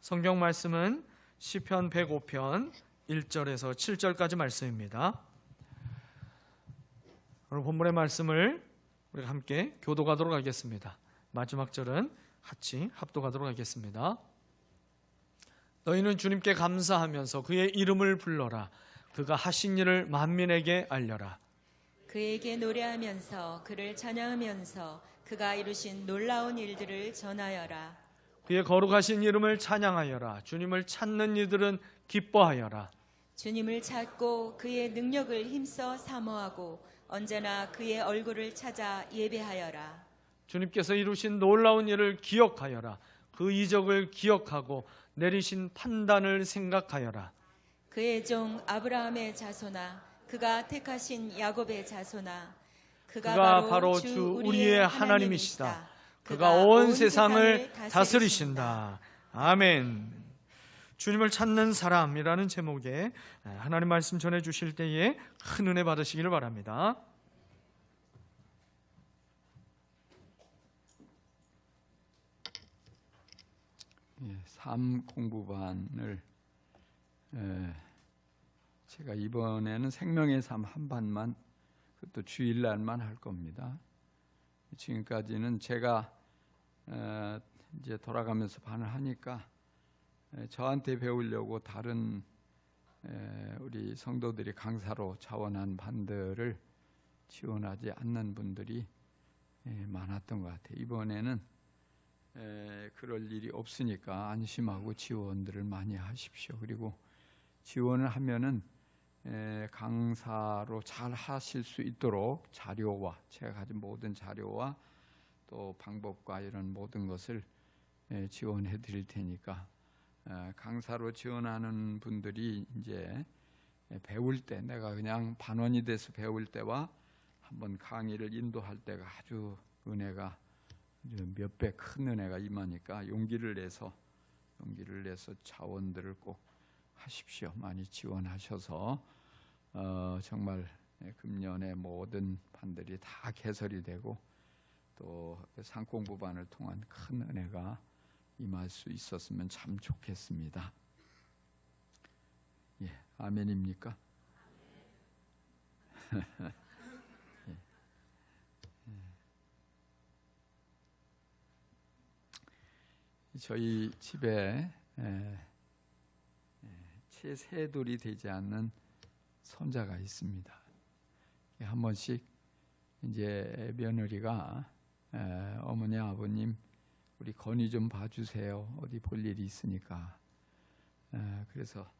성경 말씀은 시편 105편 1절에서 7절까지 말씀입니다. 오늘 본문의 말씀을 우리가 함께 교독하도록 하겠습니다. 마지막 절은 같이 합독하도록 하겠습니다. 너희는 주님께 감사하면서 그의 이름을 불러라. 그가 하신 일을 만민에게 알려라. 그에게 노래하면서 그를 찬양하면서 그가 이루신 놀라운 일들을 전하여라. 그의 거룩하신 이름을 찬양하여라. 주님을 찾는 이들은 기뻐하여라. 주님을 찾고 그의 능력을 힘써 사모하고 언제나 그의 얼굴을 찾아 예배하여라. 주님께서 이루신 놀라운 일을 기억하여라. 그 이적을 기억하고 내리신 판단을 생각하여라. 그의 종 아브라함의 자손아, 그가 택하신 야곱의 자손아, 그가 바로 주 우리의 하나님이시다. 그가 온 세상을 다스리신다. 아멘. 주님을 찾는 사람이라는 제목의 하나님 말씀 전해주실 때에 큰 은혜 받으시기를 바랍니다. 삶 공부반을 제가 이번에는 생명의 삶 한 반만, 그것도 주일날만 할 겁니다. 지금까지는 제가 이제 돌아가면서 반을 하니까 저한테 배우려고 다른 우리 성도들이 강사로 자원한 반들을 지원하지 않는 분들이 많았던 것 같아요. 이번에는 그럴 일이 없으니까 안심하고 지원들을 많이 하십시오. 그리고 지원을 하면은 강사로 잘 하실 수 있도록 자료와 제가 가진 모든 자료와 또 방법과 이런 모든 것을 지원해 드릴 테니까 강사로 지원하는 분들이 이제 배울 때, 내가 그냥 반원이 돼서 배울 때와 한번 강의를 인도할 때가 아주 은혜가 몇 배 큰 은혜가 임하니까 용기를 내서 자원들을 꼭 하십시오. 많이 지원하셔서 정말 금년에 모든 반들이 다 개설이 되고 또 상공부반을 통한 큰 은혜가 임할 수 있었으면 참 좋겠습니다. 예, 아멘입니까? 저희 집에 채 세 돌이 되지 않는 손자가 있습니다. 한 번씩 이제 며느리가 어머니 아버님 우리 건이 좀 봐주세요. 어디 볼 일이 있으니까. 그래서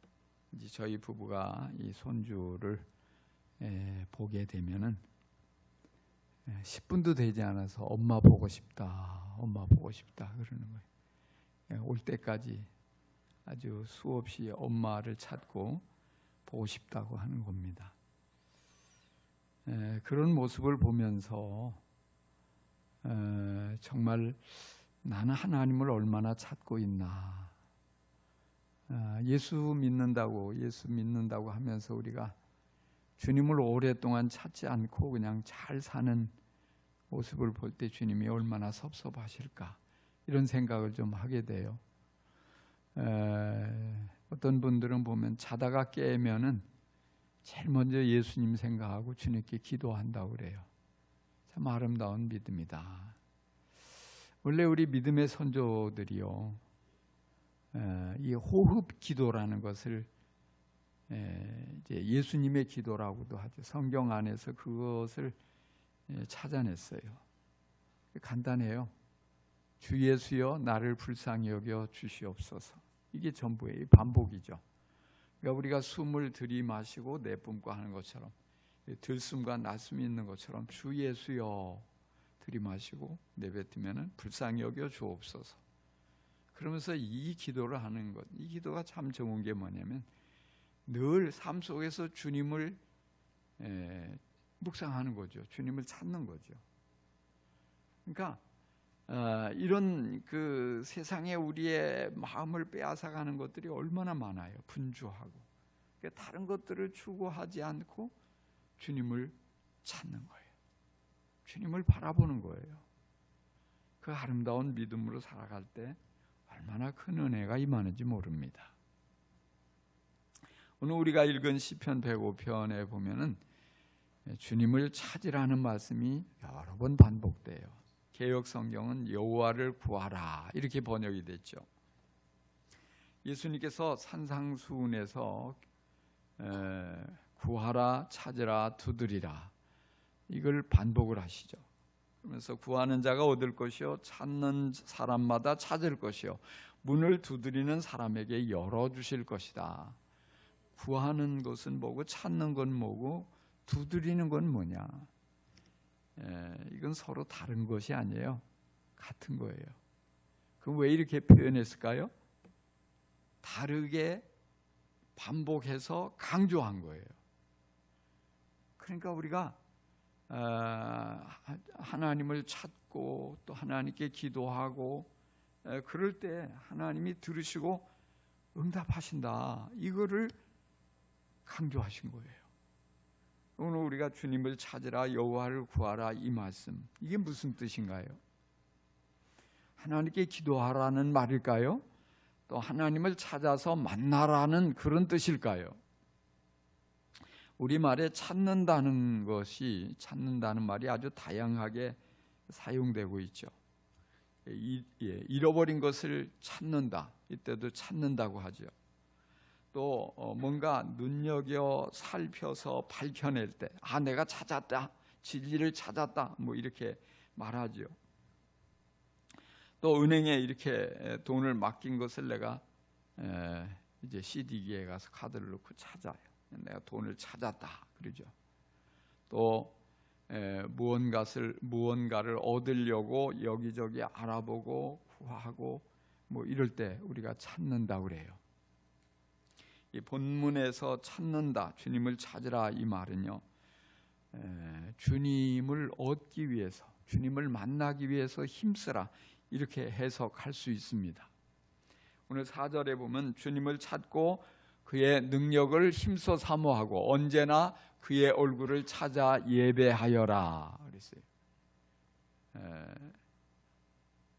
이제 저희 부부가 이 손주를 보게 되면은 10분도 되지 않아서 엄마 보고 싶다 그러는 거예요. 올 때까지 아주 수없이 엄마를 찾고 보고 싶다고 하는 겁니다. 그런 모습을 보면서 정말 나는 하나님을 얼마나 찾고 있나. 예수 믿는다고 하면서 우리가 주님을 오랫동안 찾지 않고 그냥 잘 사는 모습을 볼 때 주님이 얼마나 섭섭하실까, 이런 생각을 좀 하게 돼요. 어떤 분들은 보면 자다가 깨면은 제일 먼저 예수님 생각하고 주님께 기도한다고 그래요. 참 아름다운 믿음이다. 원래 우리 믿음의 선조들이요, 이 호흡 기도라는 것을 이제 예수님의 기도라고도 하죠. 성경 안에서 그것을 찾아냈어요. 간단해요. 주 예수여 나를 불쌍히 여겨 주시옵소서. 이게 전부예요. 반복이죠. 그러니까 우리가 숨을 들이마시고 내뿜고 하는 것처럼, 들숨과 낮숨이 있는 것처럼 주 예수여 들이마시고 내뱉으면 불쌍히 여겨 주옵소서. 그러면서 이 기도를 하는 것, 이 기도가 참 좋은 게 뭐냐면 늘 삶 속에서 주님을 묵상하는 거죠. 주님을 찾는 거죠. 그러니까 이런 그 세상에 우리의 마음을 빼앗아가는 것들이 얼마나 많아요. 분주하고. 그러니까 다른 것들을 추구하지 않고 주님을 찾는 거예요. 주님을 바라보는 거예요. 그 아름다운 믿음으로 살아갈 때 얼마나 큰 은혜가 임하는지 모릅니다. 오늘 우리가 읽은 시편 105편에 보면은 주님을 찾으라는 말씀이 여러 번 반복돼요. 개역 성경은 여호와를 구하라 이렇게 번역이 됐죠. 예수님께서 산상수훈에서 구하라, 찾으라, 두드리라 이걸 반복을 하시죠. 그러면서 구하는 자가 얻을 것이요, 찾는 사람마다 찾을 것이요, 문을 두드리는 사람에게 열어주실 것이다. 구하는 것은 뭐고 찾는 건 뭐고 두드리는 건 뭐냐? 이건 서로 다른 것이 아니에요. 같은 거예요. 그럼 왜 이렇게 표현했을까요? 다르게 반복해서 강조한 거예요. 그러니까 우리가 하나님을 찾고 또 하나님께 기도하고 그럴 때 하나님이 들으시고 응답하신다. 이거를 강조하신 거예요. 오늘 우리가 주님을 찾으라, 여호와를 구하라 이 말씀, 이게 무슨 뜻인가요? 하나님께 기도하라는 말일까요? 또 하나님을 찾아서 만나라는 그런 뜻일까요? 우리말에 찾는다는 말이 아주 다양하게 사용되고 있죠. 잃어버린 것을 찾는다, 이때도 찾는다고 하죠. 또 뭔가 눈여겨 살펴서 밝혀낼 때, 내가 찾았다, 진리를 찾았다, 뭐 이렇게 말하죠. 또 은행에 이렇게 돈을 맡긴 것을 내가 이제 CD기에 가서 카드를 넣고 찾아요. 내가 돈을 찾았다 그러죠. 또 무언가를 얻으려고 여기저기 알아보고 구하고 뭐 이럴 때 우리가 찾는다 그래요. 이 본문에서 찾는다, 주님을 찾으라 이 말은요, 주님을 얻기 위해서, 주님을 만나기 위해서 힘쓰라 이렇게 해석할 수 있습니다. 오늘 4절에 보면 주님을 찾고 그의 능력을 힘써 사모하고 언제나 그의 얼굴을 찾아 예배하여라 그랬어요.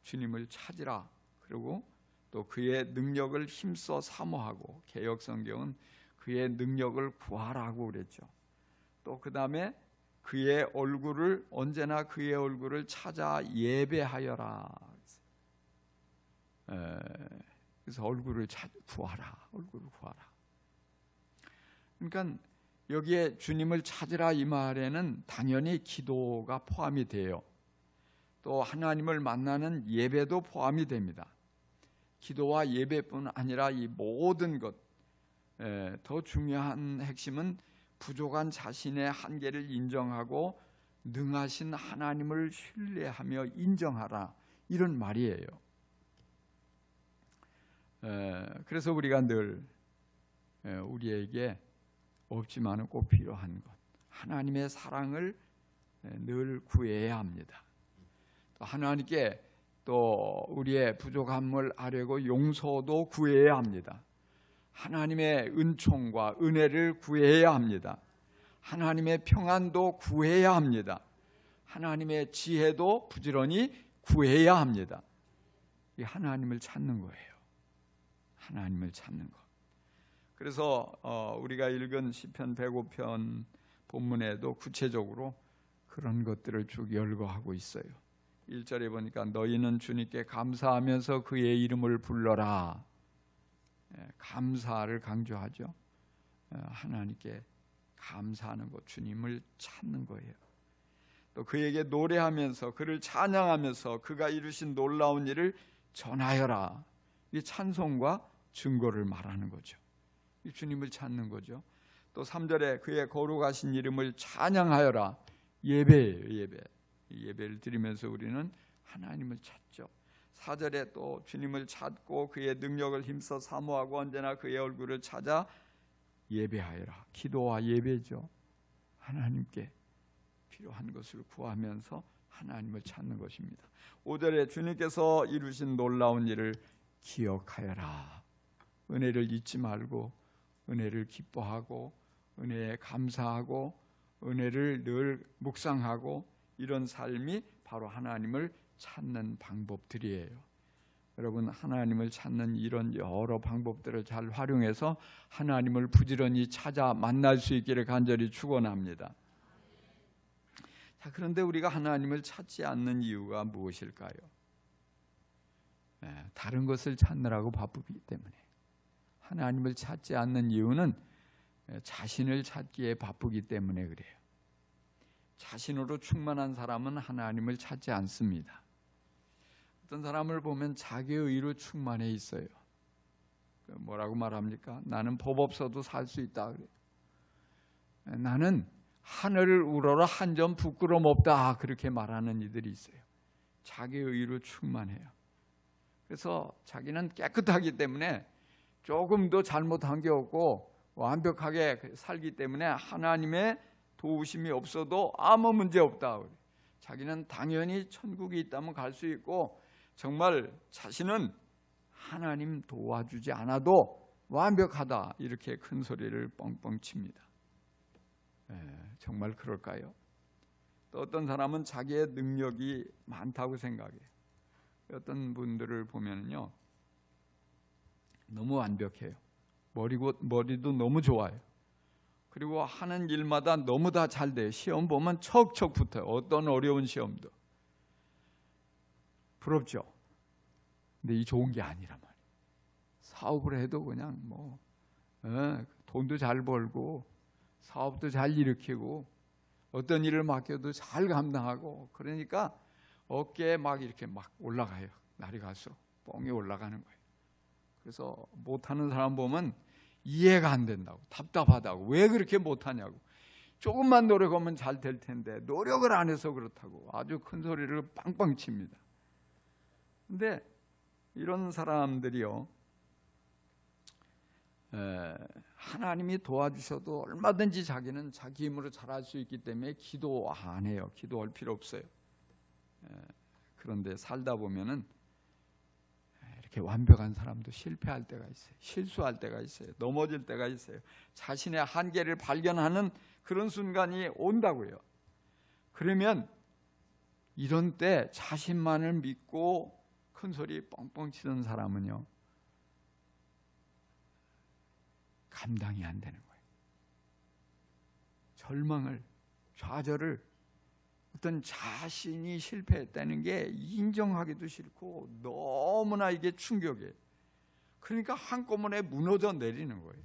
주님을 찾으라, 그리고 또 그의 능력을 힘써 사모하고, 개역 성경은 그의 능력을 구하라고 그랬죠. 또 그 다음에 그의 얼굴을, 언제나 그의 얼굴을 찾아 예배하여라. 그래서 얼굴을 구하라, 얼굴을 구하라. 그러니까 여기에 주님을 찾으라 이 말에는 당연히 기도가 포함이 돼요. 또 하나님을 만나는 예배도 포함이 됩니다. 기도와 예배뿐 아니라 이 모든 것, 더 중요한 핵심은 부족한 자신의 한계를 인정하고 능하신 하나님을 신뢰하며 인정하라, 이런 말이에요. 그래서 우리가 늘 우리에게 없지만은 꼭 필요한 것, 하나님의 사랑을 늘 구해야 합니다. 또 하나님께 또 우리의 부족함을 아뢰고 용서도 구해야 합니다. 하나님의 은총과 은혜를 구해야 합니다. 하나님의 평안도 구해야 합니다. 하나님의 지혜도 부지런히 구해야 합니다. 이 하나님을 찾는 거예요. 하나님을 찾는 것. 그래서 우리가 읽은 시편 105편 본문에도 구체적으로 그런 것들을 쭉 열거하고 있어요. 1절에 보니까 너희는 주님께 감사하면서 그의 이름을 불러라. 감사를 강조하죠. 하나님께 감사하는 것, 주님을 찾는 거예요. 또 그에게 노래하면서 그를 찬양하면서 그가 이루신 놀라운 일을 전하여라. 이 찬송과 증거를 말하는 거죠. 이 주님을 찾는 거죠. 또 3절에 그의 거룩하신 이름을 찬양하여라. 예배예요, 예배. 이 예배를 드리면서 우리는 하나님을 찾죠. 4절에 또 주님을 찾고 그의 능력을 힘써 사모하고 언제나 그의 얼굴을 찾아 예배하여라. 기도와 예배죠. 하나님께 필요한 것을 구하면서 하나님을 찾는 것입니다. 5절에 주님께서 이루신 놀라운 일을 기억하여라. 은혜를 잊지 말고 은혜를 기뻐하고 은혜에 감사하고 은혜를 늘 묵상하고, 이런 삶이 바로 하나님을 찾는 방법들이에요. 여러분, 하나님을 찾는 이런 여러 방법들을 잘 활용해서 하나님을 부지런히 찾아 만날 수 있기를 간절히 축원합니다. 자, 그런데 우리가 하나님을 찾지 않는 이유가 무엇일까요? 다른 것을 찾느라고 바쁘기 때문에. 하나님을 찾지 않는 이유는 자신을 찾기에 바쁘기 때문에 그래요. 자신으로 충만한 사람은 하나님을 찾지 않습니다. 어떤 사람을 보면 자기의 의로 충만해 있어요. 뭐라고 말합니까? 나는 법 없어도 살 수 있다 그래요. 나는 하늘을 우러러 한 점 부끄럼 없다 그렇게 말하는 이들이 있어요. 자기의 의로 충만해요. 그래서 자기는 깨끗하기 때문에 조금도 잘못한 게 없고 완벽하게 살기 때문에 하나님의 도우심이 없어도 아무 문제 없다. 자기는 당연히 천국이 있다면 갈 수 있고 정말 자신은 하나님 도와주지 않아도 완벽하다 이렇게 큰 소리를 뻥뻥 칩니다. 정말 그럴까요? 또 어떤 사람은 자기의 능력이 많다고 생각해요. 어떤 분들을 보면요, 너무 완벽해요. 머리도 너무 좋아요. 그리고 하는 일마다 너무 다 잘 돼요. 시험 보면 척척 붙어요. 어떤 어려운 시험도. 부럽죠? 근데 이 좋은 게 아니란 말이에요. 사업을 해도 그냥 돈도 잘 벌고 사업도 잘 일으키고 어떤 일을 맡겨도 잘 감당하고 그러니까 어깨에 막 이렇게 막 올라가요. 날이 갈수록 뻥이 올라가는 거예요. 그래서 못하는 사람 보면 이해가 안 된다고, 답답하다고, 왜 그렇게 못하냐고, 조금만 노력하면 잘 될 텐데 노력을 안 해서 그렇다고 아주 큰 소리를 빵빵 칩니다. 근데 이런 사람들이요, 하나님이 도와주셔도 얼마든지 자기는 자기 힘으로 잘할 수 있기 때문에 기도 안 해요. 기도할 필요 없어요. 그런데 살다 보면은 이렇게 완벽한 사람도 실패할 때가 있어요. 실수할 때가 있어요. 넘어질 때가 있어요. 자신의 한계를 발견하는 그런 순간이 온다고요. 그러면 이런 때 자신만을 믿고 큰 소리 뻥뻥 치던 사람은요, 감당이 안 되는 거예요. 절망을, 좌절을, 어떤 자신이 실패했다는 게 인정하기도 싫고 너무나 이게 충격이에요. 그러니까 한꺼번에 무너져 내리는 거예요.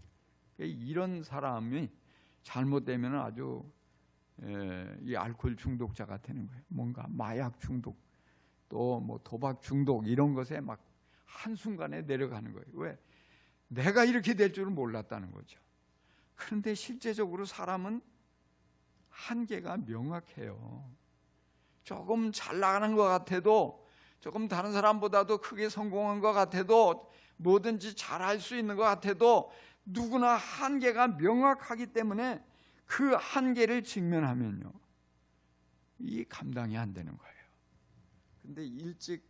이런 사람이 잘못되면 아주 이 알코올 중독자가 되는 거예요. 뭔가 마약 중독, 또 뭐 도박 중독 이런 것에 막 한순간에 내려가는 거예요. 왜? 내가 이렇게 될 줄은 몰랐다는 거죠. 그런데 실제적으로 사람은 한계가 명확해요. 조금 잘 나가는 것 같아도, 조금 다른 사람보다도 크게 성공한 것 같아도, 뭐든지 잘할 수 있는 것 같아도 누구나 한계가 명확하기 때문에 그 한계를 직면하면요, 이 감당이 안 되는 거예요. 근데 일찍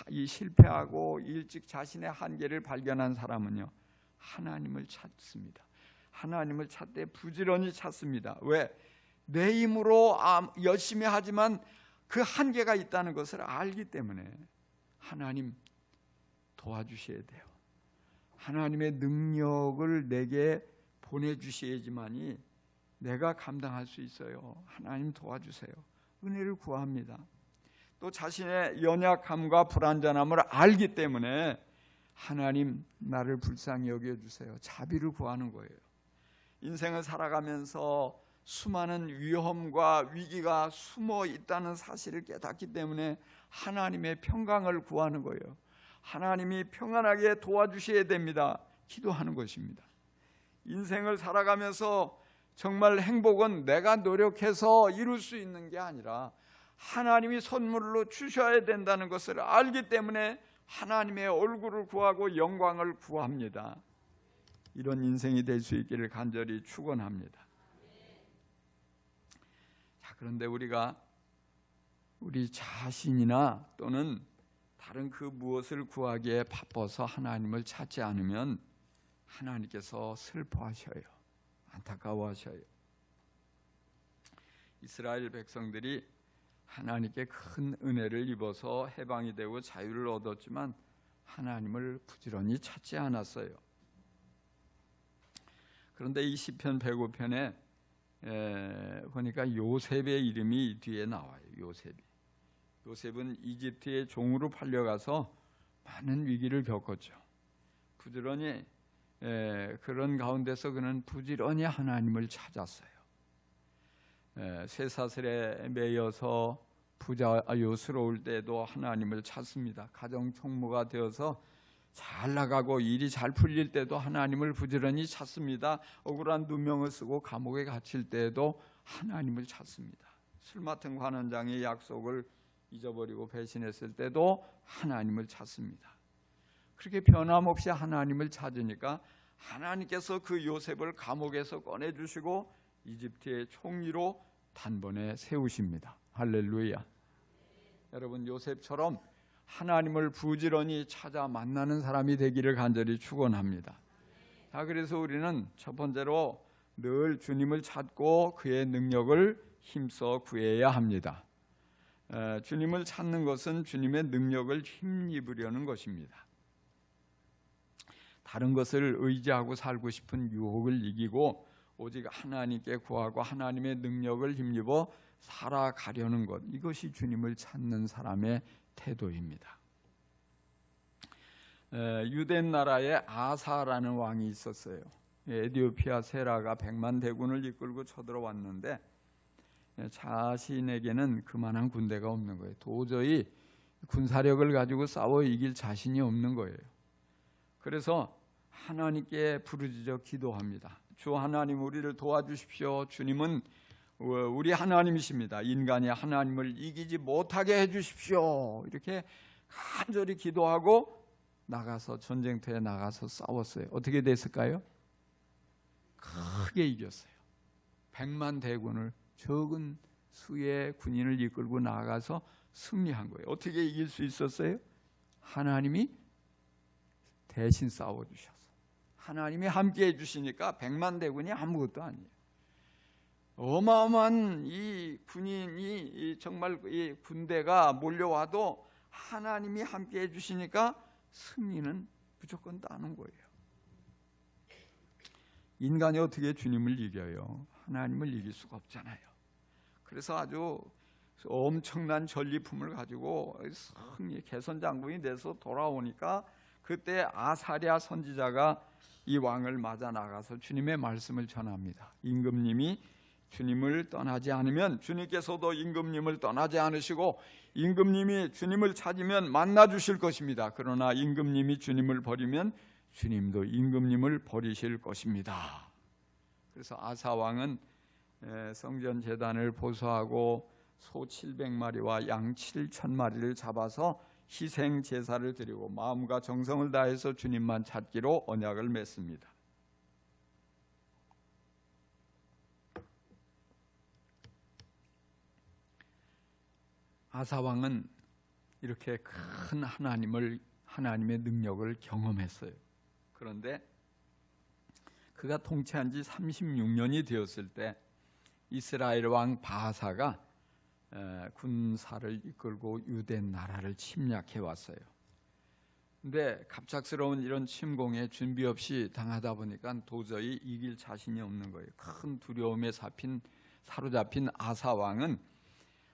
이 실패하고 일찍 자신의 한계를 발견한 사람은요, 하나님을 찾습니다. 하나님을 찾되 부지런히 찾습니다. 왜? 내 힘으로 열심히 하지만 그 한계가 있다는 것을 알기 때문에 하나님 도와주셔야 돼요. 하나님의 능력을 내게 보내주셔야지만이 내가 감당할 수 있어요. 하나님 도와주세요. 은혜를 구합니다. 또 자신의 연약함과 불완전함을 알기 때문에 하나님 나를 불쌍히 여겨주세요. 자비를 구하는 거예요. 인생을 살아가면서 수많은 위험과 위기가 숨어 있다는 사실을 깨닫기 때문에 하나님의 평강을 구하는 거예요. 하나님이 평안하게 도와주셔야 됩니다. 기도하는 것입니다. 인생을 살아가면서 정말 행복은 내가 노력해서 이룰 수 있는 게 아니라 하나님이 선물로 주셔야 된다는 것을 알기 때문에 하나님의 얼굴을 구하고 영광을 구합니다. 이런 인생이 될 수 있기를 간절히 축원합니다. 자, 그런데 우리가 우리 자신이나 또는 다른 그 무엇을 구하기에 바빠서 하나님을 찾지 않으면 하나님께서 슬퍼하셔요. 안타까워하셔요. 이스라엘 백성들이 하나님께 큰 은혜를 입어서 해방이 되고 자유를 얻었지만 하나님을 부지런히 찾지 않았어요. 그런데 이 시편 105편에 보니까 요셉의 이름이 뒤에 나와요. 요셉은 이집트의 종으로 팔려가서 많은 위기를 겪었죠. 부지런히 그런 가운데서 그는 부지런히 하나님을 찾았어요. 쇠사슬에 매여서 부자요스러울 때도 하나님을 찾습니다. 가정 총무가 되어서 잘 나가고 일이 잘 풀릴 때도 하나님을 부지런히 찾습니다. 억울한 누명을 쓰고 감옥에 갇힐 때도 하나님을 찾습니다. 술 맡은 관원장의 약속을 잊어버리고 배신했을 때도 하나님을 찾습니다. 그렇게 변함없이 하나님을 찾으니까 하나님께서 그 요셉을 감옥에서 꺼내주시고 이집트의 총리로 단번에 세우십니다. 할렐루야. 여러분, 요셉처럼 하나님을 부지런히 찾아 만나는 사람이 되기를 간절히 축원합니다. 자, 그래서 우리는 첫 번째로 늘 주님을 찾고 그의 능력을 힘써 구해야 합니다. 주님을 찾는 것은 주님의 능력을 힘입으려는 것입니다. 다른 것을 의지하고 살고 싶은 유혹을 이기고 오직 하나님께 구하고 하나님의 능력을 힘입어 살아가려는 것, 이것이 주님을 찾는 사람의 태도입니다. 유대 나라에 아사라는 왕이 있었어요. 에디오피아 세라가 100만 대군을 이끌고 쳐들어왔는데 자신에게는 그만한 군대가 없는 거예요. 도저히 군사력을 가지고 싸워 이길 자신이 없는 거예요. 그래서 하나님께 부르짖어 기도합니다. 주 하나님, 우리를 도와주십시오. 주님은 우리 하나님이십니다. 인간이 하나님을 이기지 못하게 해주십시오. 이렇게 간절히 기도하고 나가서 전쟁터에 나가서 싸웠어요. 어떻게 됐을까요? 크게 이겼어요. 100만 대군을, 적은 수의 군인을 이끌고 나가서 승리한 거예요. 어떻게 이길 수 있었어요? 하나님이 대신 싸워주셔서, 하나님이 함께 해주시니까 100만 대군이 아무것도 아니에요. 어마어마한 이 군인이, 정말 이 군대가 몰려와도 하나님이 함께 해주시니까 승리는 무조건 따는 거예요. 인간이 어떻게 주님을 이겨요? 하나님을 이길 수가 없잖아요. 그래서 아주 엄청난 전리품을 가지고 승리, 개선 장군이 돼서 돌아오니까 그때 아사랴 선지자가 이 왕을 맞아 나가서 주님의 말씀을 전합니다. 임금님이 주님을 떠나지 않으면 주님께서도 임금님을 떠나지 않으시고 임금님이 주님을 찾으면 만나 주실 것입니다. 그러나 임금님이 주님을 버리면 주님도 임금님을 버리실 것입니다. 그래서 아사 왕은 성전 제단을 보수하고 소 700마리와 양 7,000마리를 잡아서 희생 제사를 드리고 마음과 정성을 다해서 주님만 찾기로 언약을 맺습니다. 아사 왕은 이렇게 큰 하나님의 능력을 경험했어요. 그런데 그가 통치한 지 36년이 되었을 때 이스라엘 왕 바하사가 군사를 이끌고 유대 나라를 침략해 왔어요. 근데 갑작스러운 이런 침공에 준비 없이 당하다 보니까 도저히 이길 자신이 없는 거예요. 큰 두려움에 사로잡힌 아사 왕은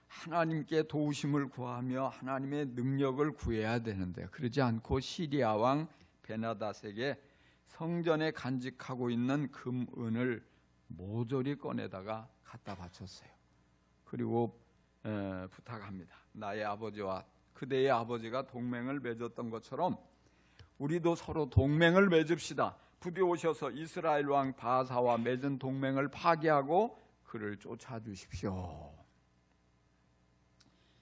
하나님께 도우심을 구하며 하나님의 능력을 구해야 되는데 그러지 않고 시리아 왕 베나닷에게 성전에 간직하고 있는 금은을 모조리 꺼내다가 갖다 바쳤어요. 그리고 부탁합니다. 나의 아버지와 그대의 아버지가 동맹을 맺었던 것처럼 우리도 서로 동맹을 맺읍시다. 부디 오셔서 이스라엘 왕 바하사와 맺은 동맹을 파기하고 그를 쫓아주십시오.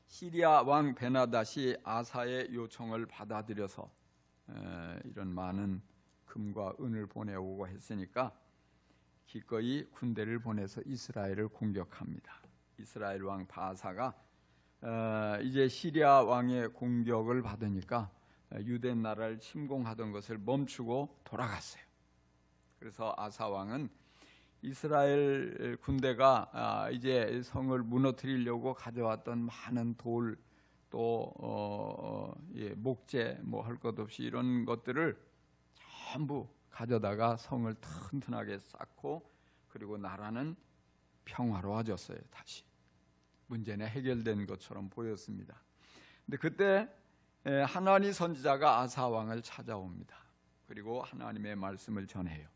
시리아 왕 베나닷이 아사의 요청을 받아들여서 이런 많은 금과 은을 보내오고 했으니까 기꺼이 군대를 보내서 이스라엘을 공격합니다. 이스라엘 왕 바하사가 이제 시리아 왕의 공격을 받으니까 유대 나라를 침공하던 것을 멈추고 돌아갔어요. 그래서 아사 왕은 이스라엘 군대가 이제 성을 무너뜨리려고 가져왔던 많은 돌, 또 목재 뭐 할 것 없이 이런 것들을 전부 가져다가 성을 튼튼하게 쌓고 그리고 나라는 평화로워졌어요. 다시 문제는 해결된 것처럼 보였습니다. 근데 그때 하나니 선지자가 아사 왕을 찾아옵니다. 그리고 하나님의 말씀을 전해요.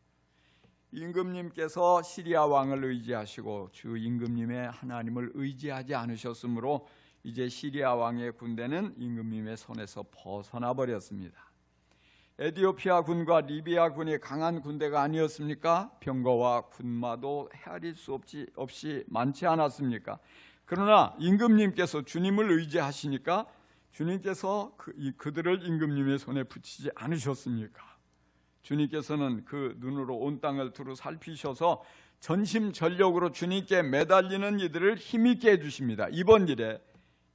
임금님께서 시리아 왕을 의지하시고 주 임금님의 하나님을 의지하지 않으셨으므로 이제 시리아 왕의 군대는 임금님의 손에서 벗어나 버렸습니다. 에티오피아 군과 리비아 군이 강한 군대가 아니었습니까? 병거와 군마도 헤아릴 수 없이 많지 않았습니까? 그러나 임금님께서 주님을 의지하시니까 주님께서 그들을 임금님의 손에 붙이지 않으셨습니까? 주님께서는 그 눈으로 온 땅을 두루 살피셔서 전심전력으로 주님께 매달리는 이들을 힘있게 해주십니다. 이번 일에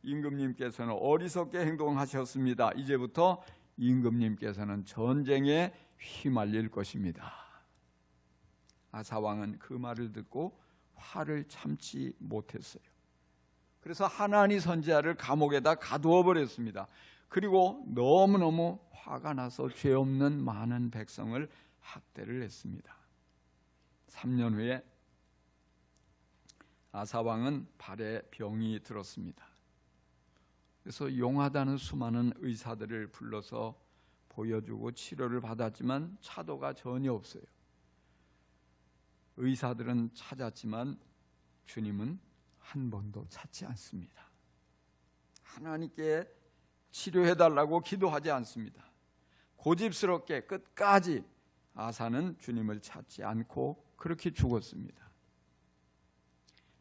임금님께서는 어리석게 행동하셨습니다. 이제부터 임금님께서는 전쟁에 휘말릴 것입니다. 아사왕은 그 말을 듣고 화를 참지 못했어요. 그래서 하나니 선지자를 감옥에다 가두어 버렸습니다. 그리고 너무너무 화가 나서 죄 없는 많은 백성을 학대를 했습니다. 3년 후에 아사왕은 발에 병이 들었습니다. 그래서 용하다는 수많은 의사들을 불러서 보여주고 치료를 받았지만 차도가 전혀 없어요. 의사들은 찾았지만 주님은 한 번도 찾지 않습니다. 하나님께 치료해달라고 기도하지 않습니다. 고집스럽게 끝까지 아사는 주님을 찾지 않고 그렇게 죽었습니다.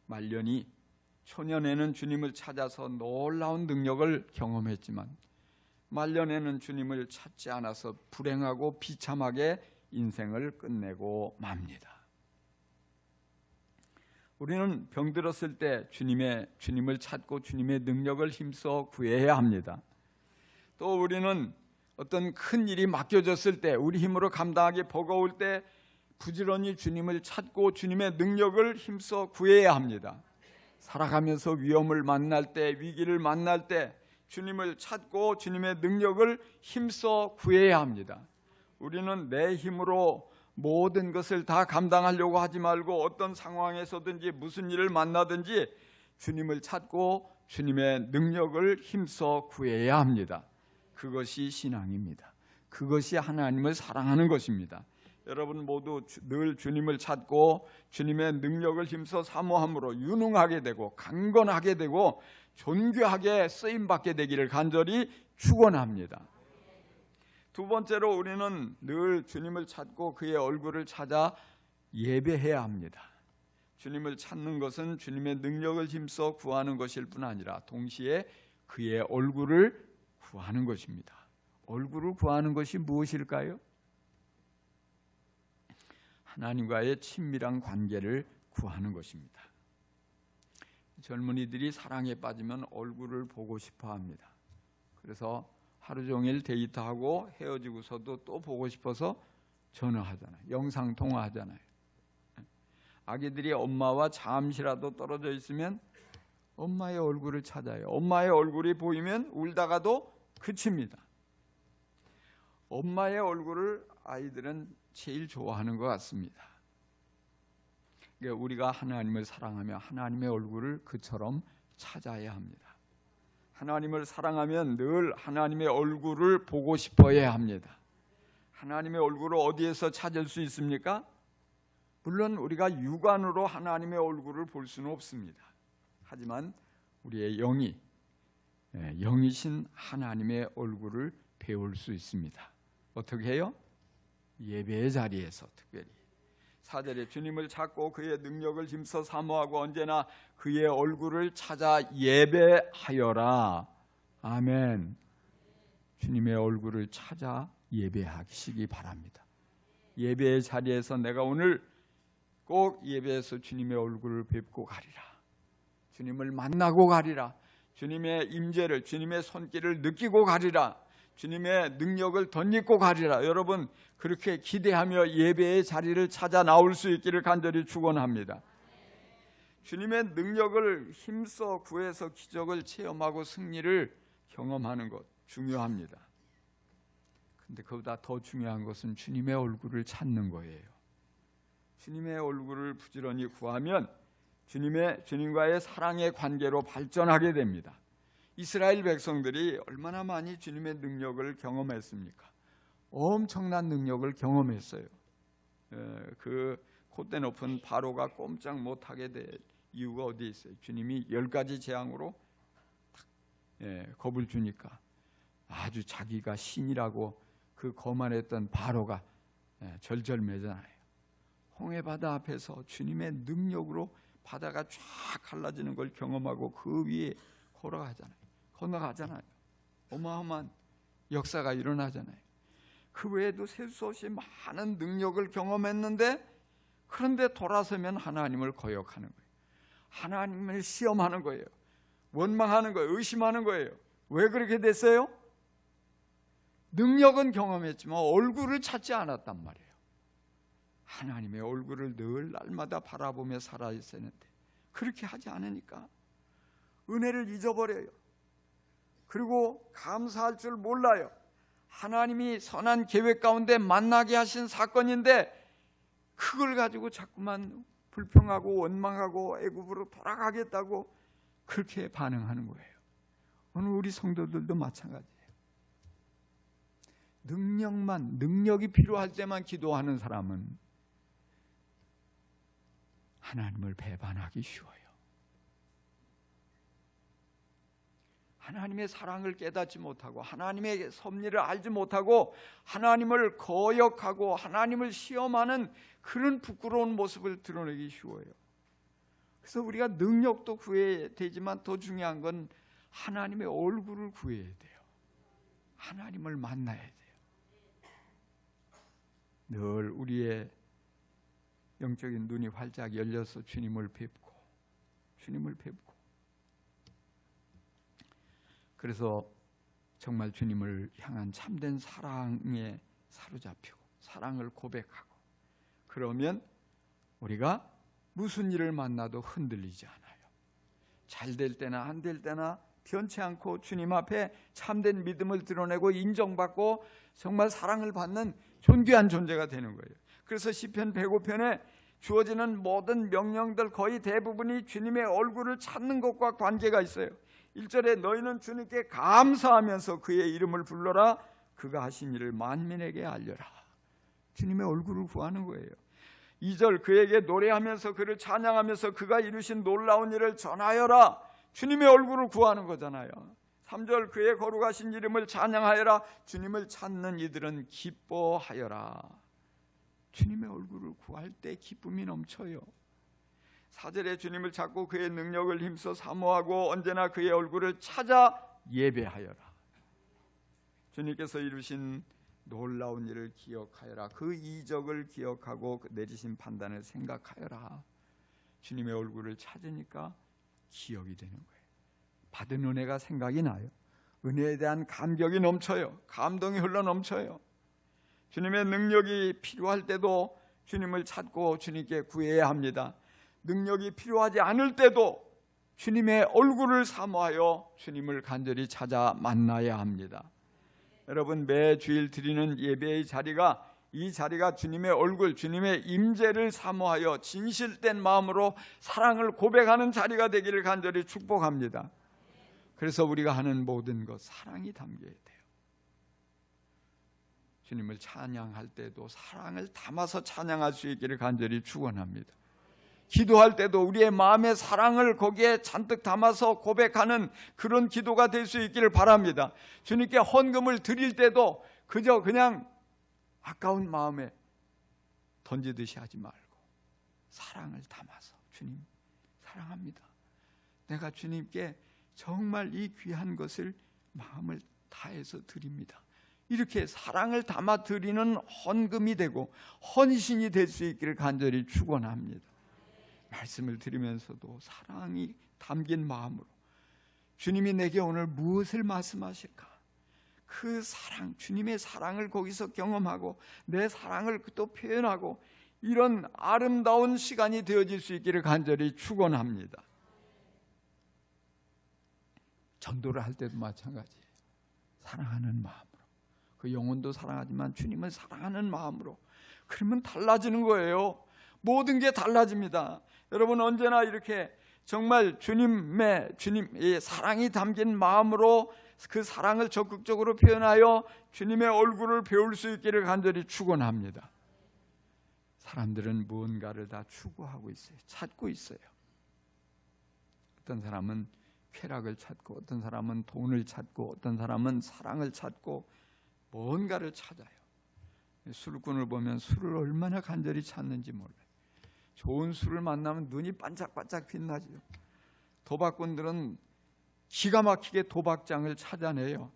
말년이 초년에는 주님을 찾아서 놀라운 능력을 경험했지만 말년에는 주님을 찾지 않아서 불행하고 비참하게 인생을 끝내고 맙니다. 우리는 병들었을 때 주님을 찾고 주님의 능력을 힘써 구해야 합니다. 또 우리는 어떤 큰 일이 맡겨졌을 때 우리 힘으로 감당하기 버거울 때 부지런히 주님을 찾고 주님의 능력을 힘써 구해야 합니다. 살아가면서 위험을 만날 때, 위기를 만날 때 주님을 찾고 주님의 능력을 힘써 구해야 합니다. 우리는 내 힘으로 모든 것을 다 감당하려고 하지 말고 어떤 상황에서든지 무슨 일을 만나든지 주님을 찾고 주님의 능력을 힘써 구해야 합니다. 그것이 신앙입니다. 그것이 하나님을 사랑하는 것입니다. 여러분 모두 늘 주님을 찾고 주님의 능력을 힘써 사모함으로 유능하게 되고 강건하게 되고 존귀하게 쓰임받게 되기를 간절히 축원합니다. 두 번째로 우리는 늘 주님을 찾고 그의 얼굴을 찾아 예배해야 합니다. 주님을 찾는 것은 주님의 능력을 힘써 구하는 것일 뿐 아니라 동시에 그의 얼굴을 구하는 것입니다. 얼굴을 구하는 것이 무엇일까요? 하나님과의 친밀한 관계를 구하는 것입니다. 젊은이들이 사랑에 빠지면 얼굴을 보고 싶어 합니다. 그래서 하루 종일 데이트하고 헤어지고서도 또 보고 싶어서 전화하잖아요. 영상통화하잖아요. 아기들이 엄마와 잠시라도 떨어져 있으면 엄마의 얼굴을 찾아요. 엄마의 얼굴이 보이면 울다가도 그칩니다. 엄마의 얼굴을 아이들은 제일 좋아하는 것 같습니다. 그러니까 우리가 하나님을 사랑하며 하나님의 얼굴을 그처럼 찾아야 합니다. 하나님을 사랑하면 늘 하나님의 얼굴을 보고 싶어야 합니다. 하나님의 얼굴을 어디에서 찾을 수 있습니까? 물론 우리가 육안으로 하나님의 얼굴을 볼 수는 없습니다. 하지만 우리의 영이신 하나님의 얼굴을 배울 수 있습니다. 어떻게 해요? 예배의 자리에서 특별히 4절에 주님을 찾고 그의 능력을 힘써 사모하고 언제나 그의 얼굴을 찾아 예배하여라. 아멘. 주님의 얼굴을 찾아 예배하시기 바랍니다. 예배의 자리에서 내가 오늘 꼭 예배에서 주님의 얼굴을 뵙고 가리라. 주님을 만나고 가리라. 주님의 임재를, 주님의 손길을 느끼고 가리라. 주님의 능력을 덧입고 가리라. 여러분 그렇게 기대하며 예배의 자리를 찾아 나올 수 있기를 간절히 축원합니다. 주님의 능력을 힘써 구해서 기적을 체험하고 승리를 경험하는 것 중요합니다. 근데 그보다 더 중요한 것은 주님의 얼굴을 찾는 거예요. 주님의 얼굴을 부지런히 구하면 주님과의 사랑의 관계로 발전하게 됩니다. 이스라엘 백성들이 얼마나 많이 주님의 능력을 경험했습니까? 엄청난 능력을 경험했어요. 그 콧대 높은 바로가 꼼짝 못하게 될 이유가 어디 있어요? 주님이 10가지 재앙으로 겁을 주니까 아주 자기가 신이라고 그 거만했던 바로가 절절매잖아요. 홍해바다 앞에서 주님의 능력으로 바다가 쫙 갈라지는 걸 경험하고 그 위에 건너가잖아요. 어마어마한 역사가 일어나잖아요. 그 외에도 셀 수 없이 많은 능력을 경험했는데, 그런데 돌아서면 하나님을 거역하는 거예요. 하나님을 시험하는 거예요. 원망하는 거예요. 의심하는 거예요. 왜 그렇게 됐어요? 능력은 경험했지만 얼굴을 찾지 않았단 말이에요. 하나님의 얼굴을 늘 날마다 바라보며 살아야 되는데 그렇게 하지 않으니까 은혜를 잊어버려요. 그리고 감사할 줄 몰라요. 하나님이 선한 계획 가운데 만나게 하신 사건인데 그걸 가지고 자꾸만 불평하고 원망하고 애굽으로 돌아가겠다고 그렇게 반응하는 거예요. 오늘 우리 성도들도 마찬가지예요. 능력이 필요할 때만 기도하는 사람은 하나님을 배반하기 쉬워요. 하나님의 사랑을 깨닫지 못하고 하나님의 섭리를 알지 못하고 하나님을 거역하고 하나님을 시험하는 그런 부끄러운 모습을 드러내기 쉬워요. 그래서 우리가 능력도 구해야 되지만 더 중요한 건 하나님의 얼굴을 구해야 돼요. 하나님을 만나야 돼요. 늘 우리의 영적인 눈이 활짝 열려서 주님을 뵙고 그래서 정말 주님을 향한 참된 사랑에 사로잡히고 사랑을 고백하고 그러면 우리가 무슨 일을 만나도 흔들리지 않아요. 잘 될 때나 안 될 때나 변치 않고 주님 앞에 참된 믿음을 드러내고 인정받고 정말 사랑을 받는 존귀한 존재가 되는 거예요. 그래서 시편 105편에 주어지는 모든 명령들 거의 대부분이 주님의 얼굴을 찾는 것과 관계가 있어요. 1절에 너희는 주님께 감사하면서 그의 이름을 불러라. 그가 하신 일을 만민에게 알려라. 주님의 얼굴을 구하는 거예요. 2절 그에게 노래하면서 그를 찬양하면서 그가 이루신 놀라운 일을 전하여라. 주님의 얼굴을 구하는 거잖아요. 3절 그의 거룩하신 이름을 찬양하여라. 주님을 찾는 이들은 기뻐하여라. 주님의 얼굴을 구할 때 기쁨이 넘쳐요. 4절에 주님을 찾고 그의 능력을 힘써 사모하고 언제나 그의 얼굴을 찾아 예배하여라. 주님께서 이루신 놀라운 일을 기억하여라. 그 이적을 기억하고 내리신 판단을 생각하여라. 주님의 얼굴을 찾으니까 기억이 되는 거예요. 받은 은혜가 생각이 나요. 은혜에 대한 감격이 넘쳐요. 감동이 흘러 넘쳐요. 주님의 능력이 필요할 때도 주님을 찾고 주님께 구해야 합니다. 능력이 필요하지 않을 때도 주님의 얼굴을 사모하여 주님을 간절히 찾아 만나야 합니다. 여러분, 매 주일 드리는 예배의 자리가 이 자리가 주님의 얼굴, 주님의 임재를 사모하여 진실된 마음으로 사랑을 고백하는 자리가 되기를 간절히 축복합니다. 그래서 우리가 하는 모든 것 사랑이 담겨야 돼요. 주님을 찬양할 때도 사랑을 담아서 찬양할 수 있기를 간절히 축원합니다. 기도할 때도 우리의 마음의 사랑을 거기에 잔뜩 담아서 고백하는 그런 기도가 될 수 있기를 바랍니다. 주님께 헌금을 드릴 때도 그저 그냥 아까운 마음에 던지듯이 하지 말고 사랑을 담아서 주님 사랑합니다. 내가 주님께 정말 이 귀한 것을 마음을 다해서 드립니다. 이렇게 사랑을 담아 드리는 헌금이 되고 헌신이 될 수 있기를 간절히 축원합니다. 말씀을 드리면서도 사랑이 담긴 마음으로 주님이 내게 오늘 무엇을 말씀하실까? 그 사랑, 주님의 사랑을 거기서 경험하고 내 사랑을 또 표현하고 이런 아름다운 시간이 되어질 수 있기를 간절히 축원합니다. 전도를 할 때도 마찬가지예요. 사랑하는 마음으로. 그 영혼도 사랑하지만 주님을 사랑하는 마음으로. 그러면 달라지는 거예요. 모든 게 달라집니다. 여러분 언제나 이렇게 정말 주님의 사랑이 담긴 마음으로 그 사랑을 적극적으로 표현하여 주님의 얼굴을 배울 수 있기를 간절히 축원합니다. 사람들은 무언가를 다 추구하고 있어요. 찾고 있어요. 어떤 사람은 쾌락을 찾고, 어떤 사람은 돈을 찾고, 어떤 사람은 사랑을 찾고 뭔가를 찾아요. 술꾼을 보면 술을 얼마나 간절히 찾는지 몰라요. 좋은 술을 만나면 눈이 반짝반짝 빛나죠. 도박꾼들은 기가 막히게 도박장을 찾아내요.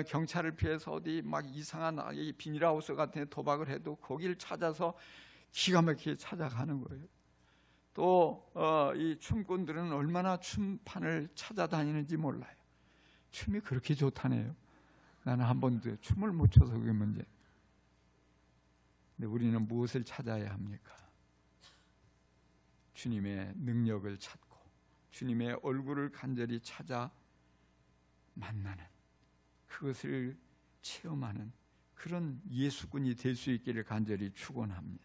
경찰을 피해서 어디 막 이상한 비닐하우스 같은 데 도박을 해도 거기를 찾아서 기가 막히게 찾아가는 거예요. 또 이 춤꾼들은 얼마나 춤판을 찾아다니는지 몰라요. 춤이 그렇게 좋다네요. 나는 한 번도 춤을 못 춰서 그게 문제. 근데 우리는 무엇을 찾아야 합니까? 주님의 능력을 찾고 주님의 얼굴을 간절히 찾아 만나는, 그것을 체험하는 그런 예수꾼이 될 수 있기를 간절히 축원합니다.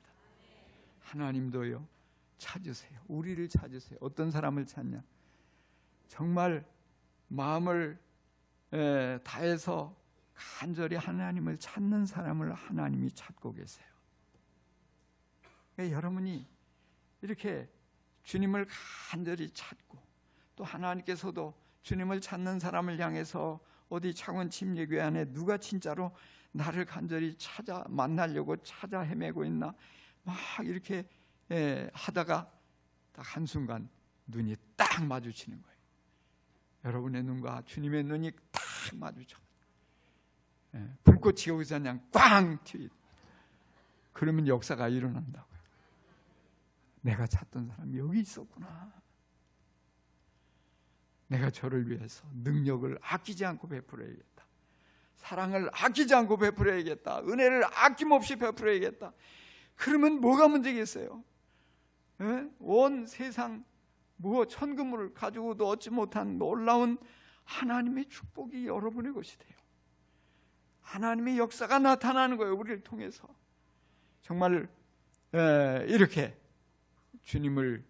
하나님도요, 찾으세요. 우리를 찾으세요. 어떤 사람을 찾냐? 정말 마음을 다해서 간절히 하나님을 찾는 사람을 하나님이 찾고 계세요. 여러분이 이렇게 주님을 간절히 찾고, 또 하나님께서도 주님을 찾는 사람을 향해서 어디 창원 침례교회 안에 누가 진짜로 나를 간절히 찾아 만나려고 찾아 헤매고 있나 막 이렇게 하다가 딱 한순간 눈이 딱 마주치는 거예요. 여러분의 눈과 주님의 눈이 딱 마주쳐. 불꽃이 여기서 그냥 꽝 튀어. 그러면 역사가 일어난다고요. 내가 찾던 사람이 여기 있었구나. 내가 저를 위해서 능력을 아끼지 않고 베풀어야겠다. 사랑을 아끼지 않고 베풀어야겠다. 은혜를 아낌없이 베풀어야겠다. 그러면 뭐가 문제겠어요? 온 세상 천금을 가지고도 얻지 못한 놀라운 하나님의 축복이 여러분의 것이 돼요. 하나님의 역사가 나타나는 거예요. 우리를 통해서. 정말 이렇게 주님을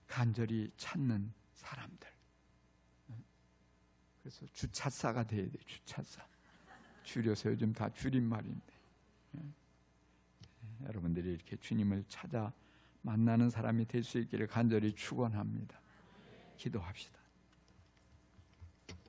간절히 찾는 사람들. 그래서 주차사가 돼야 돼요. 주차사. 줄여서 요즘 다 줄임말인데. 여러분들이 이렇게 주님을 찾아 만나는 사람이 될 수 있기를 간절히 축원합니다. 기도합시다.